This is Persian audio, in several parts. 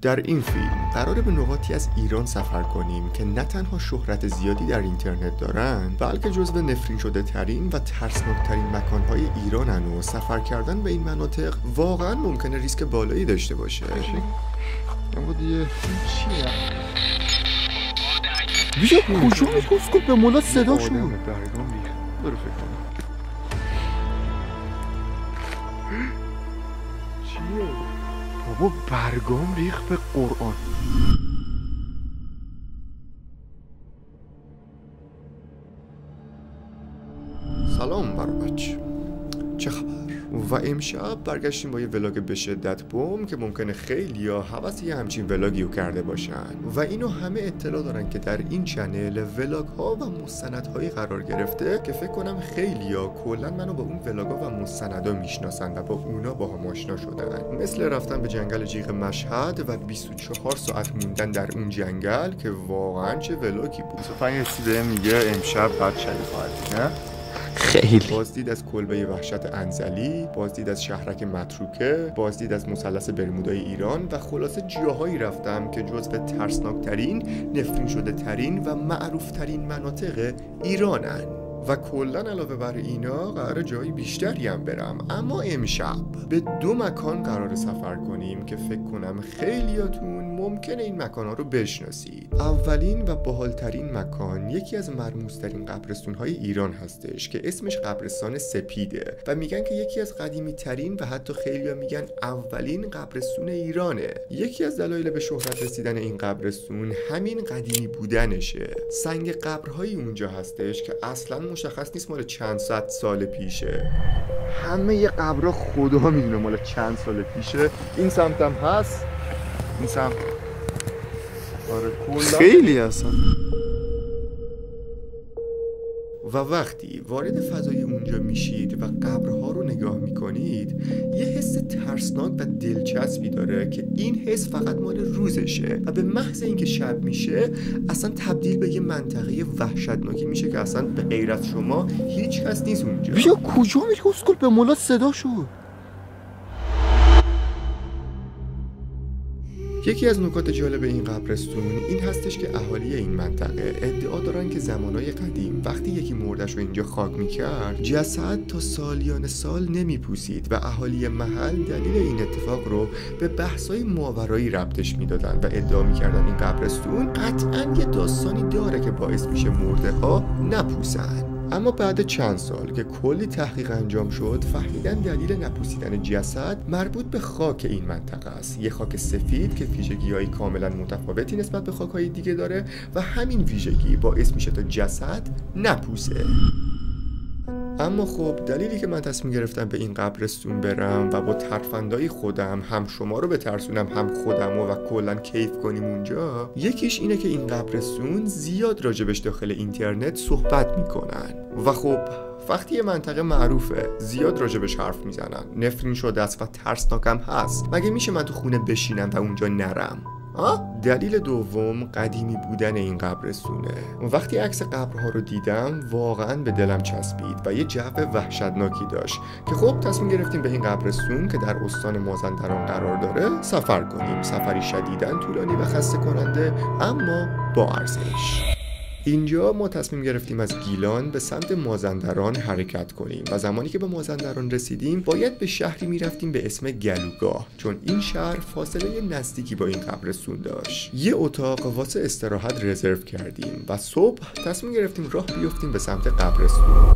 در این فیلم قراره به نقاطی از ایران سفر کنیم که نه تنها شهرت زیادی در اینترنت دارن، بلکه جزو نفرین شده ترین و ترسناک ترین مکانهای ایرانن و سفر کردن به این مناطق واقعا ممکنه ریسک بالایی داشته باشه. اما دیگه چیه؟ بیا کجا میگفت که به مولا صدا شد؟ برگام ریخت. برو فکر کنم. چیه؟ بابا برگام ریخت به قرآن. سلام بچه، چه خبر؟ و امشب برگشتیم با یه ولاگ به شدت بوم که ممکنه خیلیا هوس یه همچین ولاگیو کرده باشن و اینو همه اطلاع دارن که در این چنل ولاگ ها و مستندهایی قرار گرفته که فکر کنم خیلیا کلا منو با اون ولاگا و مستندا میشناسن و با اونا با هم آشنا شدن، مثل رفتن به جنگل جیغ مشهد و 24 ساعت موندن در اون جنگل که واقعا چه ولاگی بود. فنیسی بهم میگه امشب بعد شبیه خواهد نه؟ خیلی بازدید از کلبه وحشت انزلی، بازدید از شهرک متروکه، بازدید از مثلث برمودای ایران و خلاصه جاهایی رفتم که جزو ترسناکترین، نفرین شده ترین و معروف ترین مناطق ایرانن و کلا علاوه بر اینا قرار جایی بیشتری هم برم. اما امشب به 2 مکان قرار سفر کنیم که فکر کنم خیلیاتون ممکنه این مکان‌ها رو بشناسید. اولین و باحال‌ترین مکان یکی از مرموزترین قبرستون‌های ایران هستش که اسمش قبرستان سپیده و میگن که یکی از قدیمی‌ترین و حتی خیلی‌ها میگن اولین قبرستون ایرانه. یکی از دلایل به شهرت رسیدن این قبرستون همین قدیمی بودنشه. سنگ قبرهایی اونجا هستش که اصلاً مشخص نیست مال چند صد سال پیشه. همه یه قبرها خدا میدونه مال چند سال پیشه. این سمت هم هست، این سمت آره کلا خیلی هستن. و وقتی وارد فضای اونجا میشید و قبرها رو نگاه میکنید یه حس ترسناک و دلچسبی داره که این حس فقط مال روزشه و به محض اینکه شب میشه اصلا تبدیل به یه منطقه وحشتناکی میشه که اصلا به غیر از شما هیچ کس نیست اونجا. بیا کجا میگه اسکول به مولا صدا شد؟ یکی از نکات جالب این قبرستون این هستش که اهالی این منطقه ادعا دارن که زمانهای قدیم وقتی یکی مردش رو اینجا خاک میکرد جسد تا سالیان سال نمیپوسید و اهالی محل دلیل این اتفاق رو به بحث‌های ماورایی ربطش میدادن و ادعا میکردن این قبرستون قطعاً یه داستانی داره که باعث میشه مرده ها نپوسن. اما بعد چند سال که کلی تحقیق انجام شد فهمیدن دلیل نپوسیدن جسد مربوط به خاک این منطقه است، یه خاک سفید که ویژگی‌های کاملا متفاوتی نسبت به خاک‌های دیگه داره و همین ویژگی باعث میشه تا جسد نپوسه. اما خب دلیلی که من تصمیم گرفتم به این قبرستون برم و با ترفندای خودم هم شما رو بترسونم هم خودم و کلا کیف کنیم اونجا، یکیش اینه که این قبرستون زیاد راجبش داخل اینترنت صحبت میکنن و خب وقتی یه منطقه معروفه زیاد راجبش حرف میزنن، نفرین شده است و ترسناکم هست، مگه میشه من تو خونه بشینم و اونجا نرم؟ دلیل دوم قدیمی بودن این قبرستونه. وقتی عکس قبرها رو دیدم واقعا به دلم چسبید و یه جو وحشتناکی داشت که خب تصمیم گرفتیم به این قبرستون که در استان مازندران قرار داره سفر کنیم. سفری شدیداً طولانی و خسته کننده اما با ارزش. اینجا ما تصمیم گرفتیم از گیلان به سمت مازندران حرکت کنیم و زمانی که به مازندران رسیدیم باید به شهری میرفتیم به اسم گلوگاه، چون این شهر فاصله نزدیکی با این قبرستون داشت. یه اتاق واسه استراحت رزرو کردیم و صبح تصمیم گرفتیم راه بیفتیم به سمت قبرستون.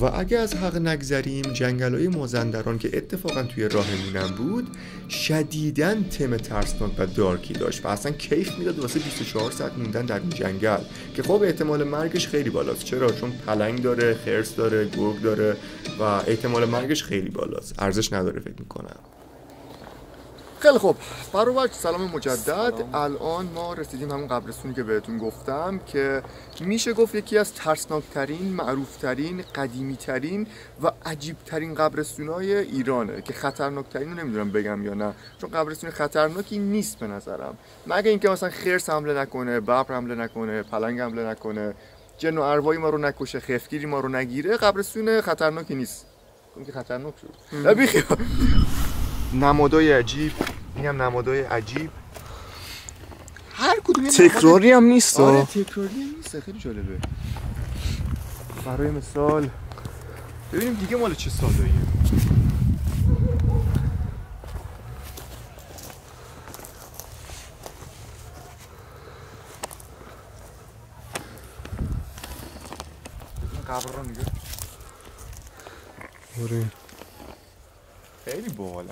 و اگه از حق نگذریم جنگل‌های مازندران که اتفاقا توی راهمونم بود شدیداً تم ترسناک و دارکی داشت و اصلا کیف میداد واسه 24 ساعت موندن در این جنگل که خب احتمال مرگش خیلی بالاست. چرا؟ چون پلنگ داره، خرس داره، گرگ داره و احتمال مرگش خیلی بالاست. ارزش نداره فکر میکنم. خیلی خوب برابر سلام مجدد. الان ما رسیدیم همون قبرستونی که بهتون گفتم که میشه گفت یکی از ترسناکترین، معروفترین، قدیمیترین و عجیبترین قبرستونای ایرانه که خطرناکترین رو نمیدونم بگم یا نه، چون قبرستون خطرناکی نیست به نظرم، مگه اینکه مثلا خرس حمله نکنه، ببر حمله نکنه، پلنگ حمله نکنه، جن و ارواحی ما رو نکشه، خفتگیری ما رو نگیره. قبرستون خطرناکی نیست. اون که خطرناک شد. نمادای عجیب، این هم نمادهای عجیب، هر کدوم تکراری هم نیست. آره تکراری هم نیست، خیلی جالبه. برای مثال ببینیم دیگه مال چه سالاییه. قبر رو نگاه. آره خیلی باحالن.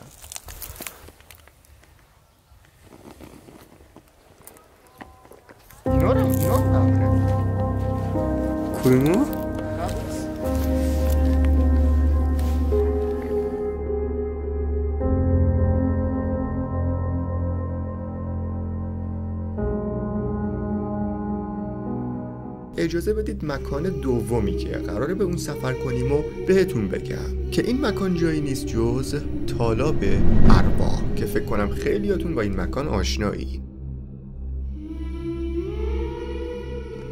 اینا قبره. کدومو؟ اجازه بدید مکان دومی که قراره به اون سفر کنیم و بهتون بگم که این مکان جایی نیست جز تالاب ارواح که فکر کنم خیلیاتون با این مکان آشنایی.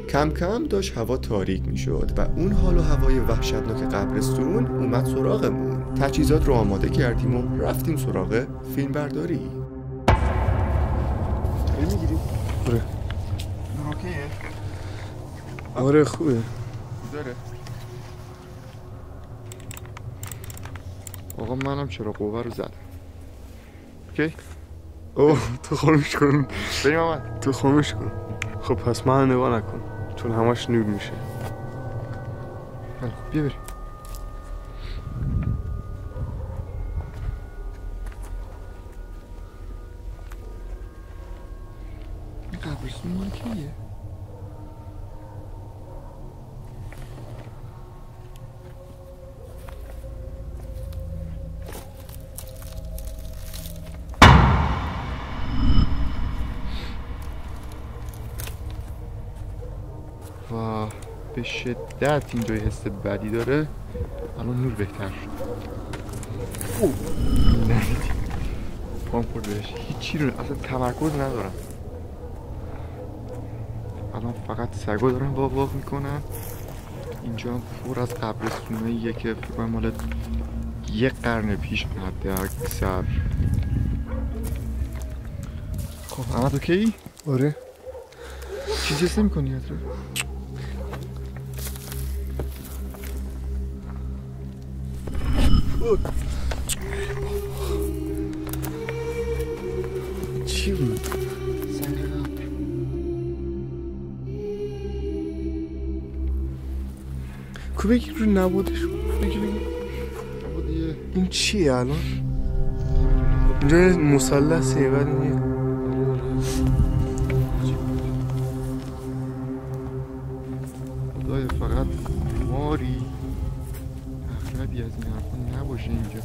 کم کم داشت هوا تاریک می شد و اون حال و هوای وحشتناک قبرستون اومد سراغمون. تجهیزات رو آماده کردیم و رفتیم سراغ فیلم برداری. خیلی میگیری؟ آره اوکیه؟ آره خوبه داره. آقا منم چرا قوه رو زدم. اوکی؟ اوه تو خاموش کن. بریم آمد. تو خاموش کن. خب پس من نگاه نکن چون همش نور میشه. خب بیا بریم. این قبرستون مال کیه؟ و به شدت اینجای حس بدی داره. الان نور بهتر شد. اوه ندیدی پام خورد بهش. هیچی رو اصلا تمرکز ندارم. الان فقط سگا دارن واق واق میکنن. اینجا هم پر از قبرستوناییه که فکر کنم مال 1 قرن پیش حد اکثر. خب احمد اوکی؟ آره چیزی حس نمی‌کنی اطراف؟ چی بود؟ سنگ قبر. کو بگی رو نبودش بگی نبودیه. این چیه الان؟ اینجا مثلثیه بعد این خدای فقط ماری اغلبی از این حرفا نباشه اینجا.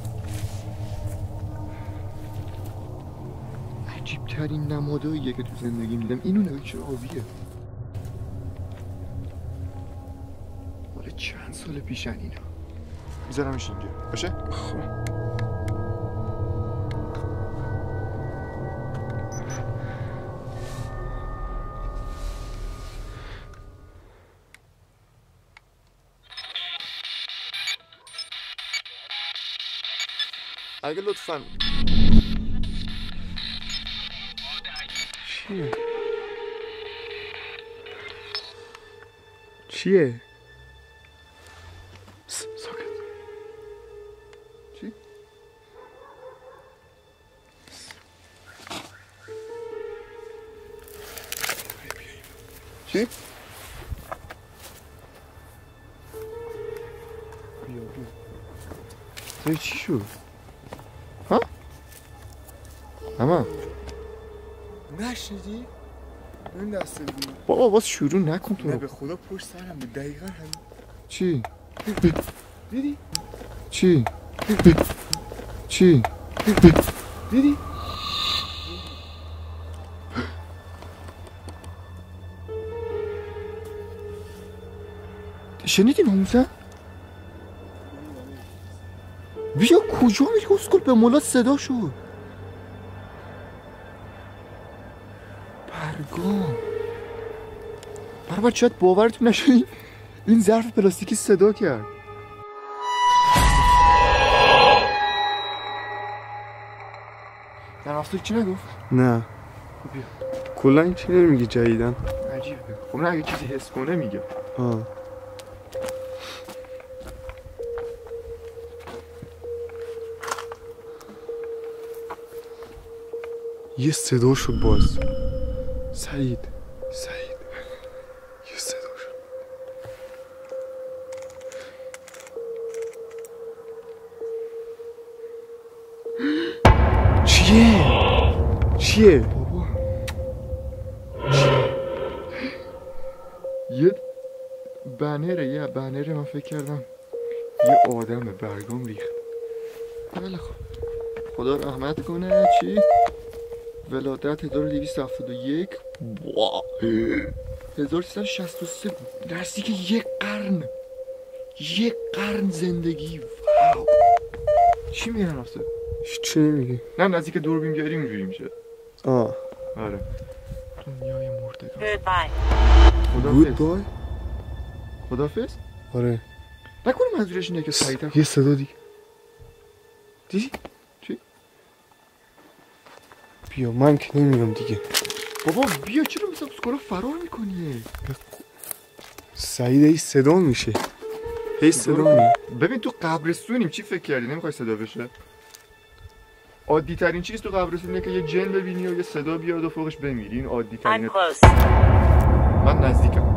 عجیب ترین نماداییه که تو زندگی میدم. اینو نگاه چه آبیه. مال چند سال پیشن اینا. میذارمش اینجا باشه؟ خب اگه لطفاً چیه؟ چیه؟ ساکت. چی؟ چی؟ بیا چی شد؟ ها؟ اما نشنیدی؟ این دسته بود بابا باز شروع نکن تو نه رو. به خدا پشت سرم بود دقیقا همین. چی؟ دیدی؟ چی؟ چی؟ دیدی؟ شنیدی ناموسن؟ بیا کجا میری اسکول؟ به مولا صدا شد. برگام برای شاید باورتون نشه این ظرف پلاستیکی صدا کرد. افسر چی نگفت؟ نه بیا کلا این چی نمیگی جدیدن؟ عجیبه. خب نه اگه چیزی حس کنه میگه. یه صدا شد باز. سعید یه صدا شد. چیه؟ بابا یه بنره من فکر کردم یه آدمه برگام ریخت. خیلی خوب خدا رحمت کنه. چی؟ ولادت 1271 1363 نزدیک یک قرن زندگی. واو. چی میگن افسر؟ چی نمیگی؟ نه نزدیک دوربین بیاری اینجوری میشه. آره دنیای مردگان. گودبای؟ خدافظ؟ آره نکنه منظورش اینه که سعید یه صدا دیگه دیدی؟ چی؟ بیا من که نمیام دیگه. بابا بیا چرا مثلا سکورا فرار میکنی؟ سعید هی صدا میشه. ببین تو قبرستونیم چی فکر کردی؟ نمیخوای صدا بشه؟ عادی ترین چیز تو قبرستون اینه که یه جن ببینی و یه صدا بیاد و فوقش بمیری. این عادی ترینه. من نزدیکم.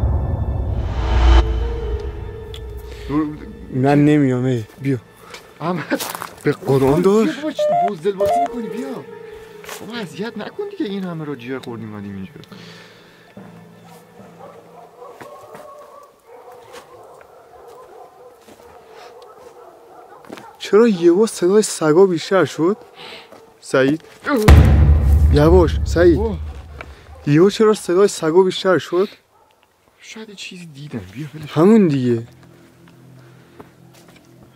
من نمیام. بیا احمد به قرآن داشت. بابا بزدل بازی میکنی. بیا بابا اذیت نکن دیگه. این همه را جیر خوردیم اومدیم اینجا. چرا یهو صدای سگا بیشتر شد؟ سعید یواش. سعید یهو چرا صدای سگا بیشتر شد؟ شاید چیزی دیدم. بیا ولش. همون دیگه.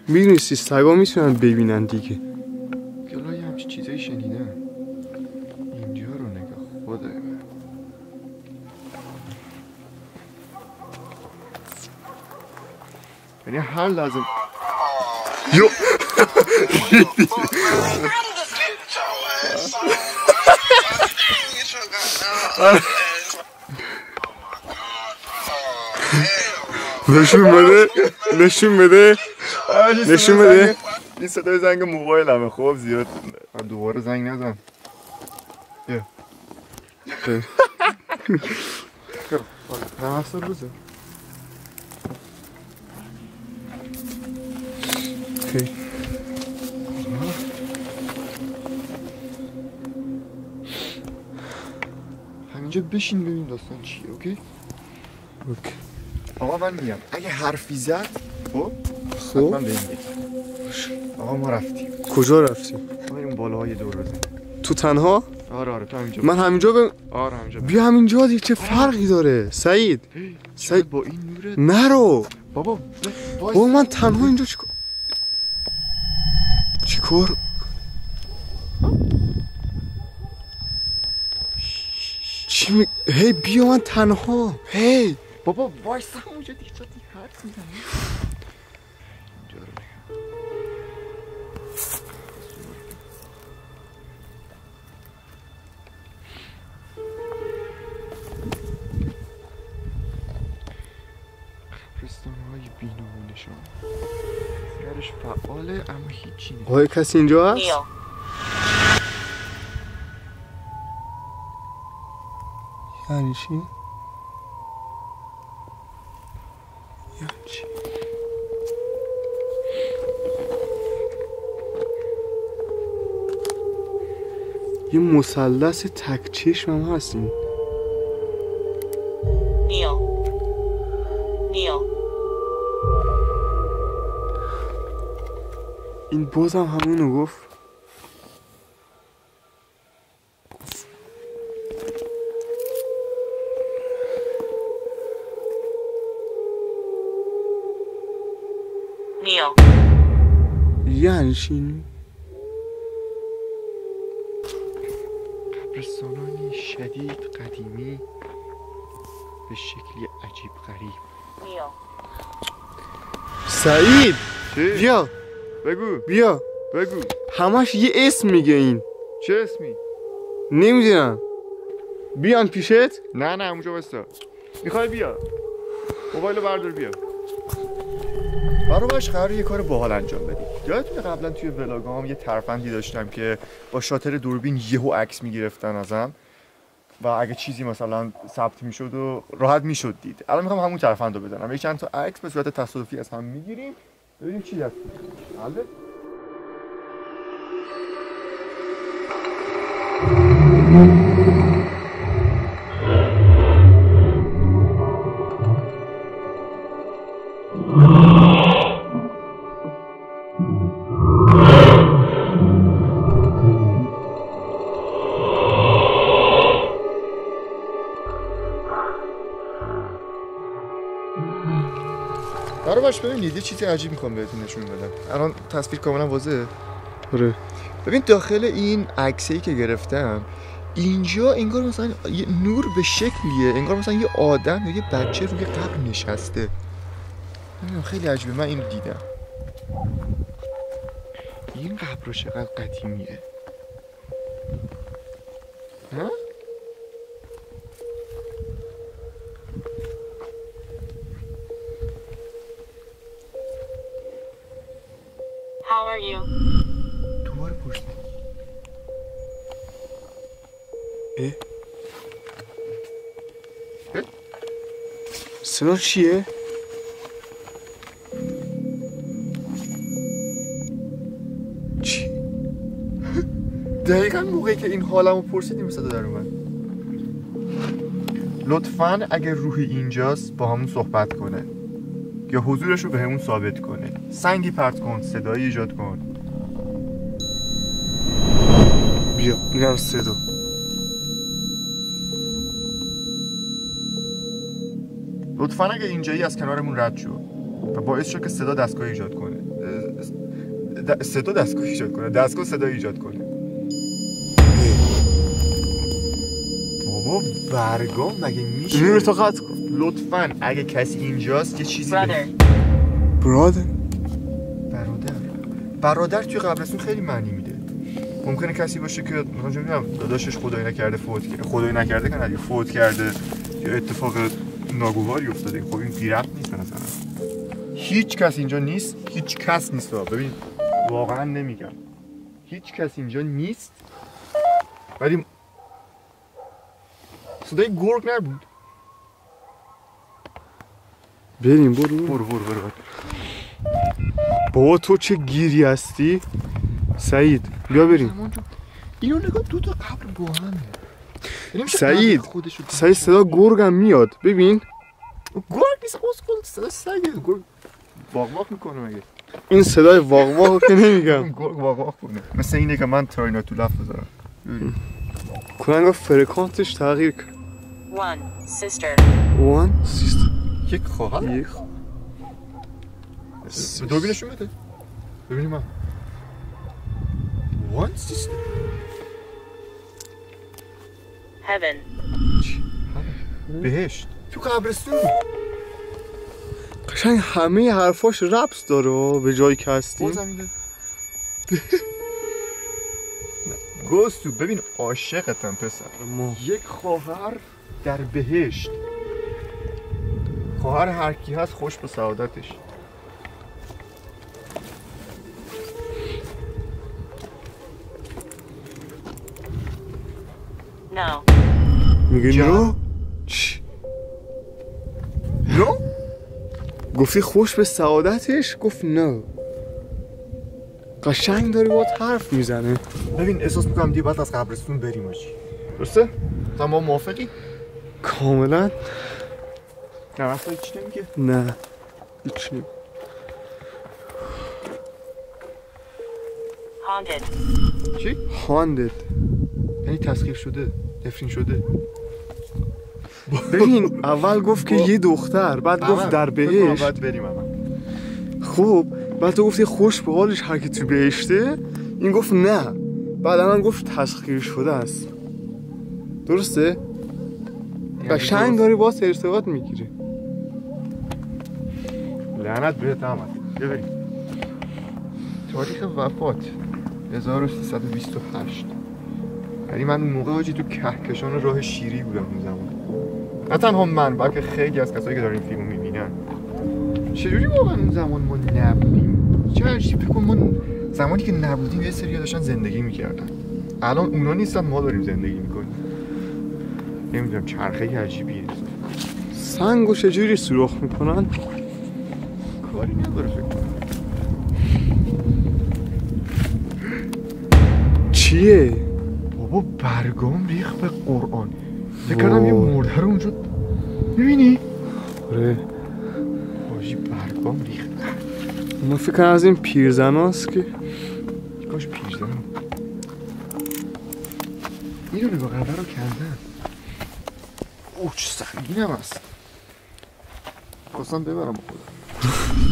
میدونستی سگا میتونن ببینن دیگه. گلای همچی چیزایی شنیدم. اینجا رو نگاه خدای من. یعنی هر لازم یو نشون بده این صدای زنگ موبایل همه. خب زیاد دوباره زنگ نزن. بیا نمسته روزه. همینجا بشین ببین داستان چیه. اوکی. آقا من میگم اگه حرفی زد خب حتما بهم بگید. آقا ما رفتیم. کجا رفتیم؟ ما بریم بالاهای دور بزنیم. تو تنها؟ آره تو همینجا. من همینجا آره همینجا. بیا همینجا دیگه. چه فرقی داره سعید؟ سعید با این نوره نرو بابا. من تنها اینجا چیکار؟ هی بیا من تنها. هی بابا وایسا اونجا دیگه چطور حرف میزنی؟ قبرستان‌های بی‌نمونه‌شان سرش فعاله اما هیچی نیست. آیا کسی اینجا هست؟ یعنی چی؟ یه مثلث تک چشم هم هست. این بازم همونو گفت. یعنی چی؟ قبرستانانی شدید قدیمی به شکلی عجیب غریب. سعید چی؟ بیا بگو بگو. همش یه اسم میگه. این چه اسمی؟ نمیدونم. بیان پیشت؟ نه اونجا واسه. میخوای بیا. موبایلو بردار بیا. برابرش قراره یه کار باحال انجام بدی. یادتونه قبلا توی ولاگام یه ترفندی داشتم که با شاتر دوربین یهو عکس میگرفتن ازم و اگه چیزی مثلا ثبت میشد و راحت میشد دید. الان میخوام همون ترفند رو بزنم. یه چند تا عکس به صورت تصادفی از هم میگیریم ببینیم چی دست میاد. برای باش ببینید یه چیزی عجیب میکنم بهتون نشون بدم. الان تصویر کاملا واضحه. آره. ببین داخل این عکسی که گرفتم اینجا انگار مثلا یه نور به شکلیه، انگار مثلا یه آدم یا یه بچه روی قبر نشسته. خیلی عجیبه. من اینو دیدم. این قبر رو چقدر قدیمیه. ها؟ How are you? دوباره پشت. صدا چیه؟ چی؟ دقیقا موقعی که این حالمو پرسیدیم صدا در اومد. لطفاً اگه روحی اینجاست با همون صحبت کنه یا حضورش رو به همون ثابت کنه. سنگی پرت کن، صدایی ایجاد کن. بیا اینم صدا. لطفاً اگه اینجایی از کنارمون رد شو و باعث شو که صدا دستگاه ایجاد کنه. دستگاه صدا ایجاد کنه. بابا برگام مگه میشه؟ نور تو قطع کن. لطفاً اگه کسی اینجاست یه چیزی برادر. برادر توی قبرستون خیلی معنی میده. ممکنه کسی باشه که مثلا نمیدونم داداشش خدای نکرده فوت کرده، خدای نکرده که ندیگه فوت کرده یا اتفاق ناگواری افتاده. خب این بی‌ربط نیست مثلا. هیچ کس اینجا نیست. هیچ کس نیست. ببین واقعا نمیگم هیچ کس اینجا نیست. ولی صدای گرگ نبود. بریم برو. بابا تو چه گیری هستی؟ سعید بیا بریم. اینو نگاه دو تا قبر با همه. سعید صدا گرگم میاد. ببین گرگ نیست اسکول، صدا سگه. گرگ واق میکنه مگه؟ این صدای واق که نمیگم. گرگ واق کنه. مثل اینه که من ترایناتولف بذارم. کننگا فرکانسش تغییر کرد. One sister. یک خواهر. دوربینشون بده ببینیم من. One sister. Heaven. بهشت تو قبرستون. قشنگ همه حرفاش ربط داره به جایی که هستیم. گوستو ببین عاشقتم پسر. یک خواهر در بهشت. خواهر هر کی هست خوش به سعادتش. No. میگه نو؟ چی؟ نو؟ گفتی خوش به سعادتش؟ گفت نو. قشنگ داری باید حرف میزنه. ببین احساس میکنم دیگه باید از قبرستون بریم آجی. درسته؟ تمام موافقی؟ کاملا. نه اصلا هیچ نمیگه؟ نه هیچ نمیگه. Haunted. چی؟ هاندد یعنی تسخیر شده، دفن شده. ببین اول گفت که یه دختر، بعد گفت در بهشت. بعد بریم خب بعد تو گفتی خوش به حالش هر کی تو بهشته. این گفت نه. بعد من گفت تسخیر شده است. درسته؟ قشنگ داری باز ارتباط میگیری. لعنت بهت احمد. بیا بریم. تاریخ وفات 1328. یعنی من اون موقع حاجی تو کهکشان راه شیری بودم اون زمان. نه تنها من بلکه خیلی از کسایی که دارن این فیلمو میبینن. چجوری واقعا اون زمان ما نبودیم؟ چه عجیب، فکر کنم ما زمانی که نبودیم یه سری داشتن زندگی میکردن. الان اونا نیستن، ما داریم زندگی میکنیم. نمیدونم، چرخه عجیبیه. سنگو چجوری سوراخ میکنن؟ کاری نداره فکر کنم. چیه؟ بابا برگام ریخ به قرآن. فکر کردم یه مرده رو اونجا میبینی؟ آره حاجی برگام ریخت. من فکر کنم از این پیرزن هست که کاش پیرزن اینو نگاه قبر رو کردن. اوه چه سنگین هم هست. خواستم ببرم با خودم.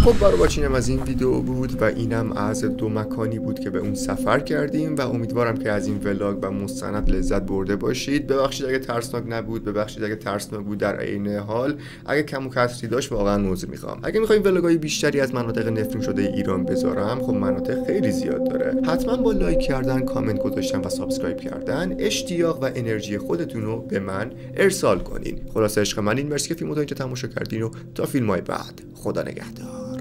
خب برای باچینم از این ویدیو بود و اینم از 2 مکانی بود که به اون سفر کردیم و امیدوارم که از این ولاگ و مستند لذت برده باشید. ببخشید اگه ترسناک نبود، ببخشید اگه ترسناک بود، در عین حال اگه کم و کسری داشت واقعا عذر میخوام. اگه میخوایم ولاگای بیشتری از مناطق نفرین شده ایران بذارم، خب مناطق خیلی زیاد داره. حتما با لایک کردن، کامنت گذاشتن و سابسکرایب کردن اشتیاق و انرژی خودتون رو به من ارسال کنین. خلاص عشق من این، مرسی که فیلمو تا اینجا تماشا کردین و تا فیلم‌های بعد خدا نگهدار.